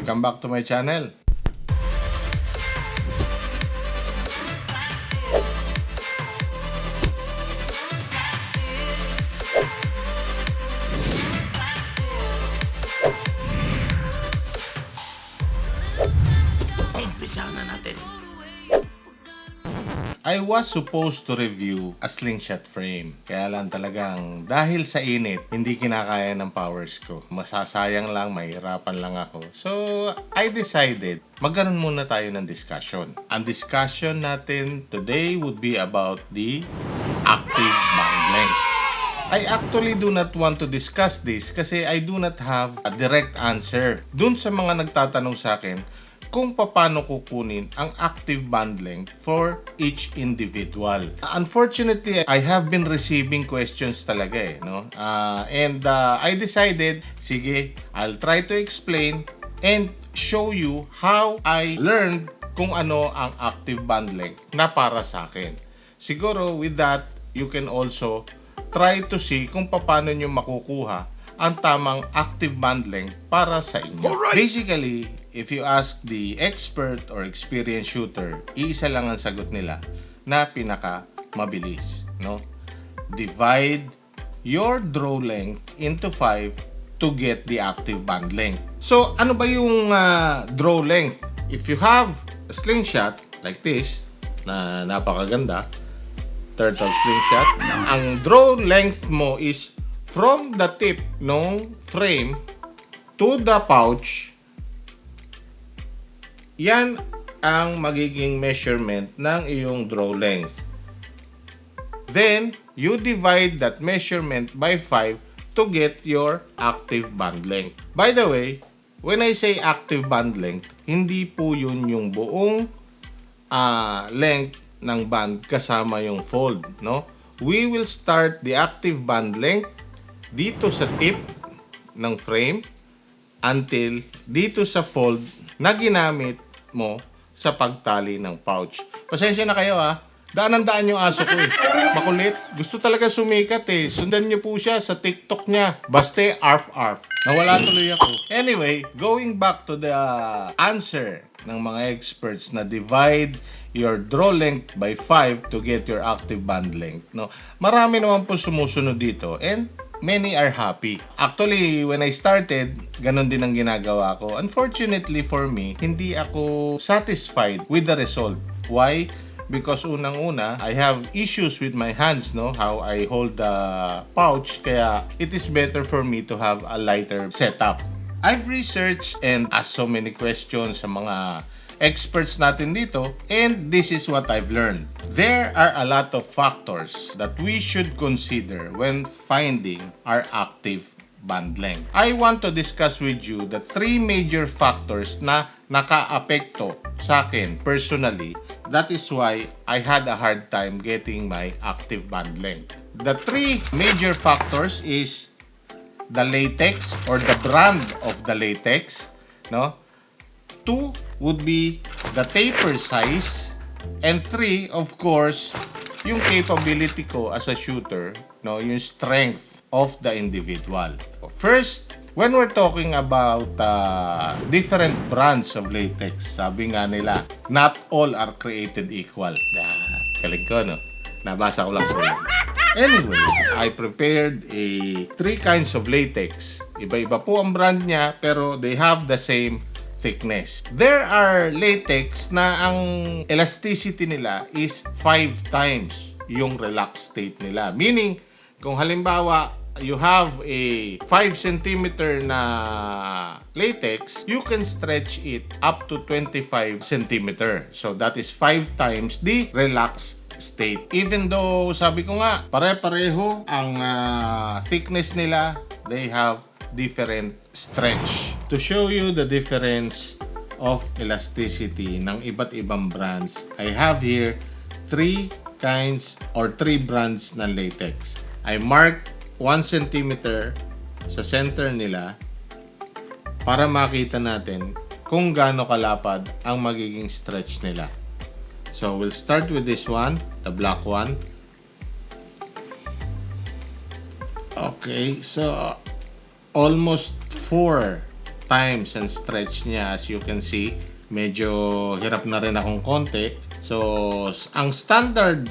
Welcome back to my channel. Umpisa na natin. I was supposed to review a slingshot frame. Kaya lang talagang dahil sa init, hindi kinakaya ng powers ko. Masasayang lang, mahirapan lang ako. So, I decided, magkaroon muna tayo ng discussion. Ang discussion natin today would be about the active band length. I actually do not want to discuss this kasi I do not have a direct answer. Dun sa mga nagtatanong sa akin, kung paano kukunin ang active band length for each individual. Unfortunately, I have been receiving questions talaga no? I decided, sige, I'll try to explain and show you how I learned kung ano ang active band length na para sa akin. Siguro with that, you can also try to see kung paano nyo makukuha ang tamang active band length para sa inyo. Alright. Basically, if you ask the expert or experienced shooter, iisa lang ang sagot nila na pinaka mabilis, no? Divide your draw length into 5 to get the active band length. So, ano ba yung draw length? If you have a slingshot like this, na napakaganda, turtle slingshot, ang draw length mo is from the tip ng frame to the pouch. Yan ang magiging measurement ng iyong draw length. Then, you divide that measurement by 5 to get your active band length. By the way, when I say active band length, hindi po yun yung buong length ng band kasama yung fold, no? We will start the active band length dito sa tip ng frame until dito sa fold na ginamit mo sa pagtali ng pouch. Pasensya na kayo daan yung aso ko Makulit. Gusto talaga sumikat Sundan niyo po siya sa TikTok niya. Baste arf. Nawala tuloy ako. Anyway, going back to the answer ng mga experts na divide your draw length by 5 to get your active band length. No? Marami naman po sumusunod dito and many are happy. Actually, when I started, ganun din ang ginagawa ko. Unfortunately for me, hindi ako satisfied with the result. Why? Because unang-una, I have issues with my hands, no? How I hold the pouch. Kaya it is better for me to have a lighter setup. I've researched and asked so many questions sa mga experts natin dito, and this is what I've learned. There are a lot of factors that we should consider when finding our active band length. I want to discuss with you the 3 major factors na naka-apekto sa akin personally. That is why I had a hard time getting my active band length. The 3 major factors is the latex or the brand of the latex, no? 2 would be the taper size, and 3, of course, yung capability ko as a shooter, no, yung strength of the individual. First, when we're talking about different brands of latex, sabi nga nila, not all are created equal. Galing ko, no? Nabasa ko lang po. Anyway, I prepared 3 kinds of latex. Iba-iba po ang brand niya, pero they have the same thickness. There are latex na ang elasticity nila is 5 times yung relaxed state nila. Meaning, kung halimbawa, you have a 5 cm na latex, you can stretch it up to 25 cm. So, that is 5 times the relaxed state. Even though, sabi ko nga, pare-pareho ang thickness nila, they have different stretch. To show you the difference of elasticity ng iba't ibang brands, I have here 3 kinds or 3 brands ng latex. I marked 1 cm sa center nila para makita natin kung gaano kalapad ang magiging stretch nila. So, we'll start with this one, the black one. Okay, so almost 4 times ang stretch niya. As you can see, medyo hirap na rin akong konti. So, ang standard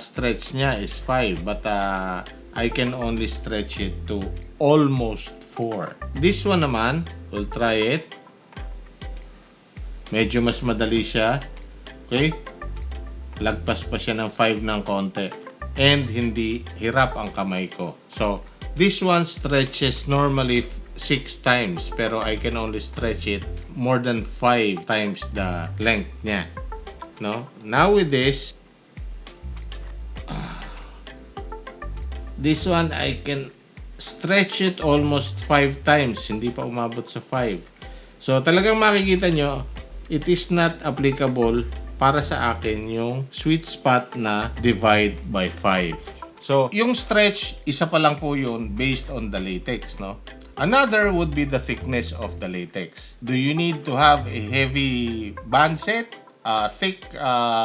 stretch niya is 5, but I can only stretch it to almost 4. This one naman, we'll try it. Medyo mas madali siya. Okay? Lagpas pa siya ng 5 ng konti. And hindi hirap ang kamay ko. So, this one stretches normally 6 times, pero I can only stretch it more than 5 times the length niya. No? Now with this one I can stretch it almost 5 times. Hindi pa umabot sa 5. So talagang makikita nyo, it is not applicable para sa akin yung sweet spot na divide by 5. So yung stretch, isa pa lang po yun based on the latex, no? Another would be the thickness of the latex. Do you need to have a heavy band set, thick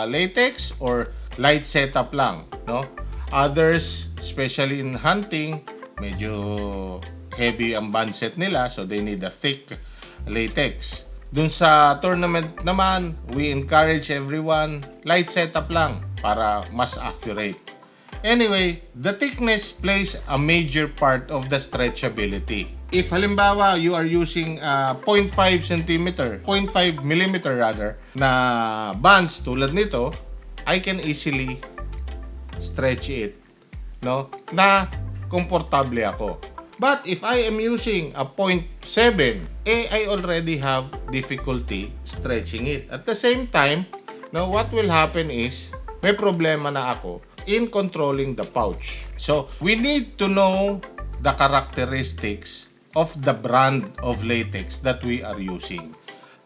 latex, or light setup lang, no? Others, especially in hunting, medyo heavy ang band set nila, so they need a thick latex. Dun sa tournament naman, we encourage everyone, light setup lang para mas accurate. Anyway, the thickness plays a major part of the stretchability. If halimbawa you are using 0.5 cm, 0.5 mm rather, na bands tulad nito, I can easily stretch it, no? Na komportable ako. But if I am using a 0.7, I already have difficulty stretching it. At the same time, now what will happen is, may problema na ako in controlling the pouch. So, we need to know the characteristics of the brand of latex that we are using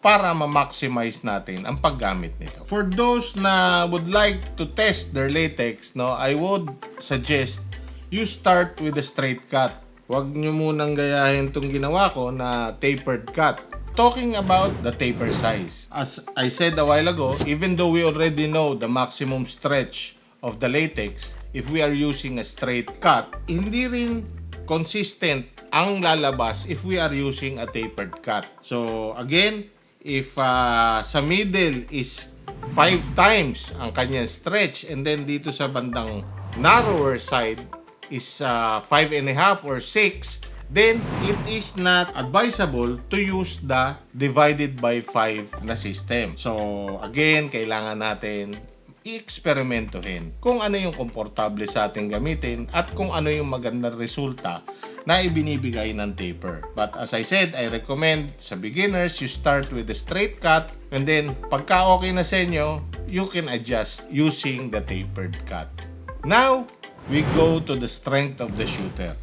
para ma-maximize natin ang paggamit nito. For those na would like to test their latex, no, I would suggest you start with a straight cut. Huwag nyo munang gayahin itong ginawa ko na tapered cut. Talking about the taper size. As I said a while ago, even though we already know the maximum stretch of the latex, if we are using a straight cut, hindi rin consistent ang lalabas if we are using a tapered cut. So again, if sa middle is 5 times ang kanyang stretch, and then dito sa bandang narrower side is 5.5 or 6, then it is not advisable to use the divided by 5 na system. So again, kailangan natin i-eksperimentohin kung ano yung komportable sa ating gamitin at kung ano yung magandang resulta na ibinibigay ng taper. But as I said, I recommend sa beginners, you start with a straight cut, and then pagka okay na sa inyo, you can adjust using the tapered cut. Now, we go to the strength of the shooter.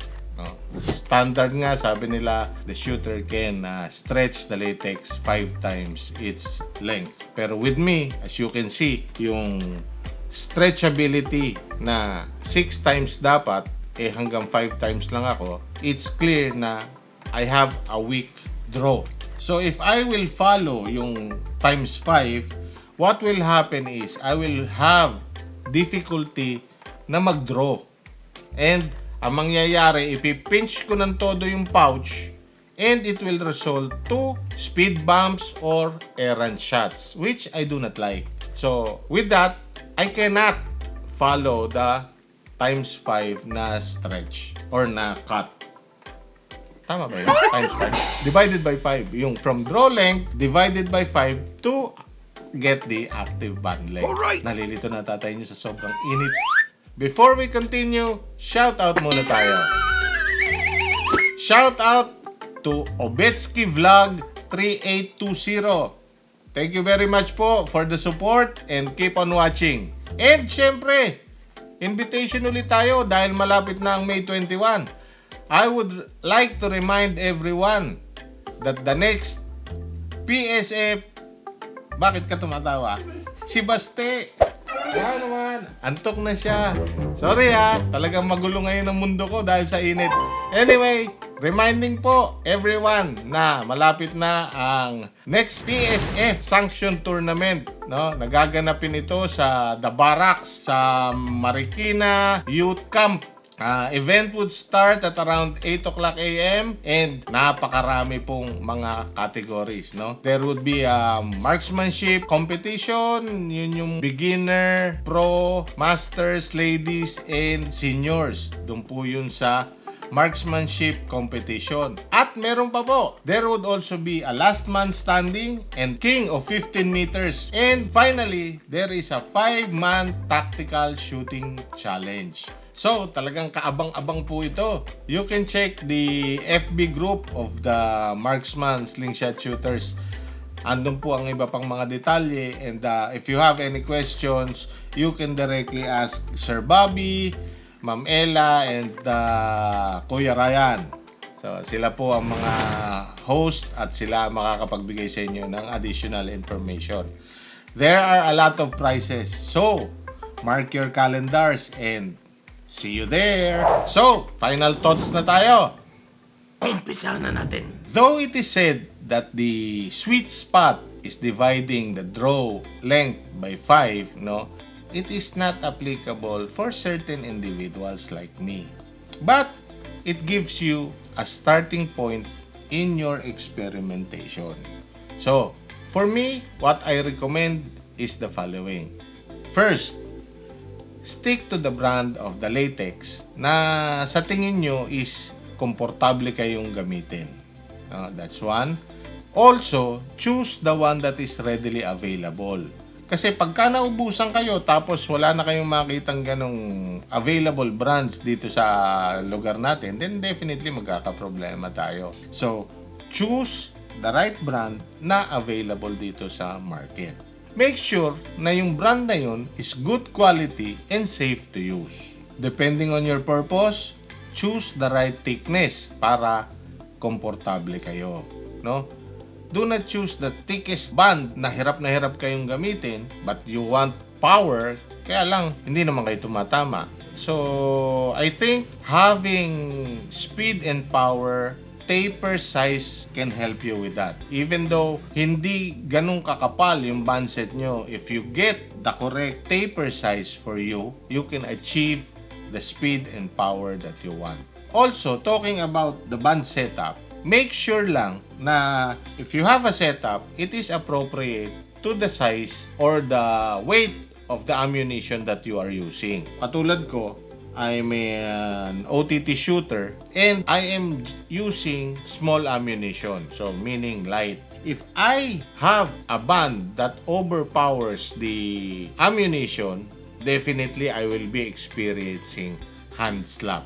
Standard nga, sabi nila, the shooter can stretch the latex 5 times its length. Pero with me, as you can see, yung stretchability na 6 times dapat, hanggang 5 times lang ako, it's clear na I have a weak draw. So if I will follow yung times 5, what will happen is I will have difficulty na mag-draw. And ang mangyayari, ipipinch ko ng todo yung pouch, and it will result to speed bumps or errant shots, which I do not like. So with that, I cannot follow the times 5 na stretch or na cut. Tama ba yun? Times 5. Divided by 5. Yung from draw length, divided by 5 to get the active band length. Alright. Nalilito na tatay nyo sa sobrang init. Before we continue, shout out muna tayo. Shout out to Obetsky Vlog 3820. Thank you very much po for the support and keep on watching. And syempre, invitation ulit tayo dahil malapit na ang May 21. I would like to remind everyone that the next PSF... Bakit ka tumatawa? Si Baste. Wow naman. Antok na siya. Sorry talagang magulo ngayon ang mundo ko dahil sa init. Anyway, reminding po everyone na malapit na ang next PSF sanction tournament, no? Nagaganapin ito sa The Barracks sa Marikina Youth Camp. Event would start at around 8 o'clock a.m. and napakarami pong mga categories, no? There would be a marksmanship competition, yun yung beginner, pro, masters, ladies, and seniors. Doon po yun sa marksmanship competition. At meron pa po, there would also be a last man standing and king of 15 meters. And finally, there is a 5-man tactical shooting challenge. So, talagang kaabang-abang po ito. You can check the FB group of the marksman slingshot shooters. Andun po ang iba pang mga detalye. And if you have any questions, you can directly ask Sir Bobby, Ma'am Ella, and Kuya Ryan. So, sila po ang mga host at sila makakapagbigay sa inyo ng additional information. There are a lot of prizes. So, mark your calendars and see you there. So, final thoughts na tayo. Umpisa na natin. Though it is said that the sweet spot is dividing the draw length by 5, no? It is not applicable for certain individuals like me. But it gives you a starting point in your experimentation. So, for me, what I recommend is the following. First, stick to the brand of the latex na sa tingin nyo is komportable kayong gamitin. That's one. Also, choose the one that is readily available. Kasi pagka naubusan kayo tapos wala na kayong makitang ganong available brands dito sa lugar natin, then definitely magkakaproblema tayo. So, choose the right brand na available dito sa market. Make sure na yung brand na yun is good quality and safe to use. Depending on your purpose, choose the right thickness para komportable kayo, no? Do not choose the thickest band na hirap kayong gamitin, but you want power, kaya lang hindi naman kayo tumatama. So, I think having speed and power, taper size can help you with that. Even though hindi ganun kakapal yung band set nyo, if you get the correct taper size for you, you can achieve the speed and power that you want. Also, talking about the band setup, make sure lang na if you have a setup, it is appropriate to the size or the weight of the ammunition that you are using. Katulad ko, I'm an OTT shooter and I am using small ammunition, so meaning light. If I have a band that overpowers the ammunition, definitely I will be experiencing hand slap.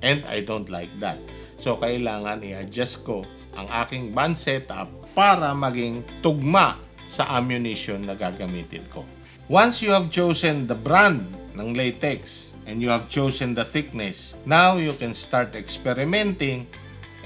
And I don't like that. So, kailangan i-adjust ko ang aking band setup para maging tugma sa ammunition na gagamitin ko. Once you have chosen the brand ng latex and you have chosen the thickness, now you can start experimenting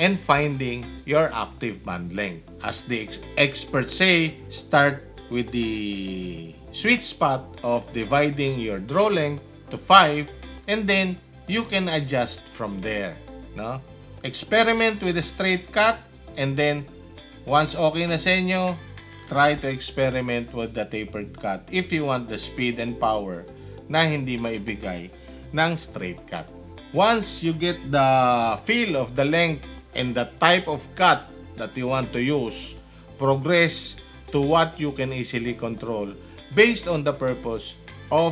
and finding your active band length. As the experts say, start with the sweet spot of dividing your draw length to 5 and then you can adjust from there, no? Experiment with a straight cut and then once okay na sa inyo, try to experiment with the tapered cut if you want the speed and power na hindi maibigay ng straight cut. Once you get the feel of the length and the type of cut that you want to use, progress to what you can easily control based on the purpose of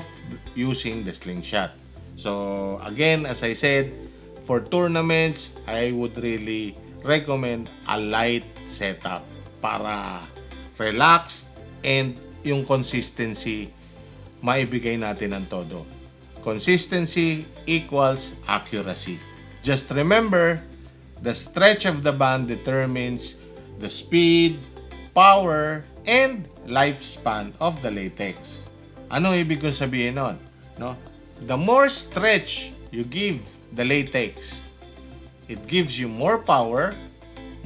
using the slingshot. So again, as I said, for tournaments, I would really recommend a light setup para relaxed and yung consistency maibigay natin ng todo. Consistency equals accuracy. Just remember, the stretch of the band determines the speed, power, and lifespan of the latex. Ano ibig kong sabihin nun? No? The more stretch you give the latex, it gives you more power,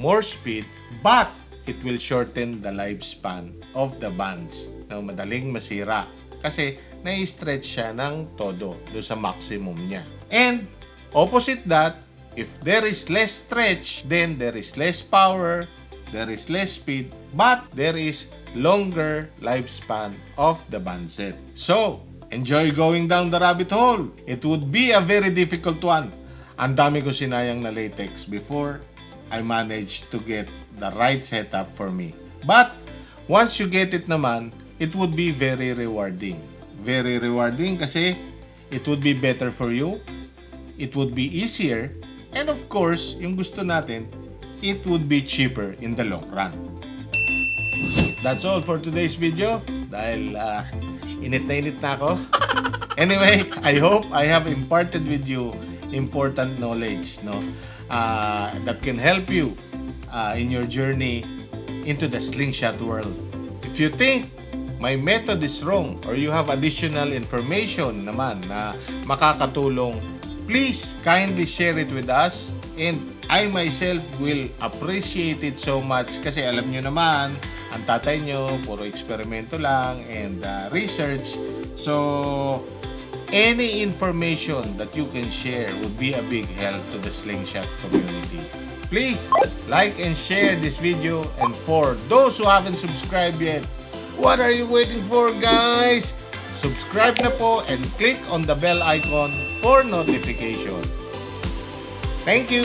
more speed, but it will shorten the lifespan of the bands na madaling masira kasi nai-stretch siya ng todo do sa maximum niya. And opposite that, if there is less stretch, then there is less power, there is less speed, but there is longer lifespan of the band set. So, Enjoy going down the rabbit hole. It would be a very difficult one. Ang dami ko sinayang na latex before I managed to get the right setup for me. But, once you get it naman, it would be very rewarding. Very rewarding kasi it would be better for you, it would be easier, and of course, yung gusto natin, it would be cheaper in the long run. That's all for today's video dahil init na ako. Anyway, I hope I have imparted with you important knowledge, no, that can help you in your journey into the slingshot world. If you think my method is wrong or you have additional information naman na makakatulong, please kindly share it with us, and I myself will appreciate it so much kasi alam nyo naman, ang tatay nyo, puro eksperimento lang and research. So, any information that you can share would be a big help to the slingshot community. Please like and share this video, and for those who haven't subscribed yet, what are you waiting for, guys? Subscribe na po and click on the bell icon for notification. Thank you!